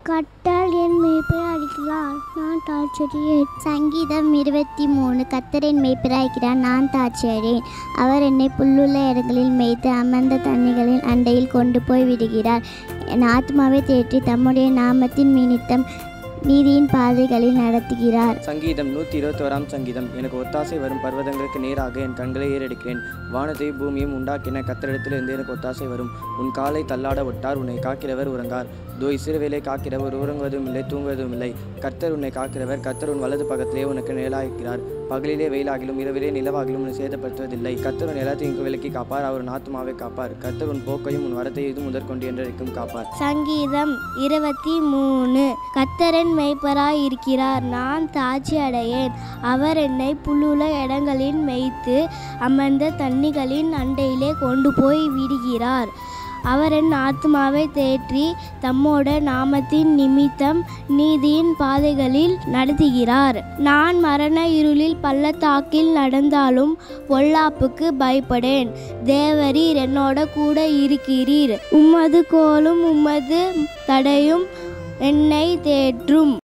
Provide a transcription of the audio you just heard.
கர்த்தர் என் மேய்ப்பராய் இருக்கிறார், நான் தாழ்ச்சியடையேன். சங்கீதம் 23. கர்த்தர் என் மேய்ப்பராய் இருக்கிறார், நான் தாழ்ச்சியடையேன். அவர் என்னை புல்லுள்ள இடங்களில் மேய்த்து அமர்ந்த தண்ணீர்களின் அண்டையில் கொண்டு போய் விடுகிறார். என் ஆத்மாவை தேற்றி தம்முடைய நாமத்தின் நிமித்தம் நீதியின் பாதைகளில் நடத்துகிறார். சங்கீதம் 121. சங்கீதம். எனக்கு ஒத்தாசை வரும் பர்வதங்களுக்கு நேராக என் கண்களை ஏறெடுக்கிறேன். வானத்தையும் பூமியும் உண்டாக்கின கர்த்தரிடத்திலிருந்து எனக்கு ஒத்தாசை வரும். உன் காலை தள்ளாட விட்டார், உன்னை காக்கிறவர் உறங்கார். இஸ்ரவேலை காக்கிறவர் உறங்குவதும் இல்லை, தூங்குவதும் இல்லை. கர்த்தர் உன்னை காக்கிறவர். கர்த்தர் உன் வலது பக்கத்திலே உனக்கு நிழலாயிருக்கிறார். பகலிலே வெயிலாகிலும் இரவிலே நிலவாகிலும் உன்னை சேதப்படுத்துவதில்லை. கர்த்தர் உன் எல்லாத்தையும் விலக்கி காப்பார், அவர் உன் ஆத்துமாவை காப்பார். கர்த்தர் உன் போக்கையும் உன் வரத்தையும் இது முதற்கொண்டு என்றைக்கும் காப்பார். சங்கீதம் 23. கர்த்தர் மேய்ப்பராய் இருக்கிறார், நான் தாழ்ச்சி அடையேன். அவர் என்னை புல்லுள்ள இடங்களில் மேய்த்து அமர்ந்த தண்ணீர்களின் அண்டையிலே கொண்டு போய் விடுகிறார். அவர் என் ஆத்மாவை தேற்றி தம்மோட நாமத்தின் நிமித்தம் நீதியின் பாதைகளில் நடத்துகிறார். நான் மரண இருளில் பள்ளத்தாக்கில் நடந்தாலும் பொல்லாப்புக்கு பயப்படேன். தேவரீர் என்னோட கூட இருக்கிறீர். உமது கோலும் உமது தடையும் என்னை தேற்றும்.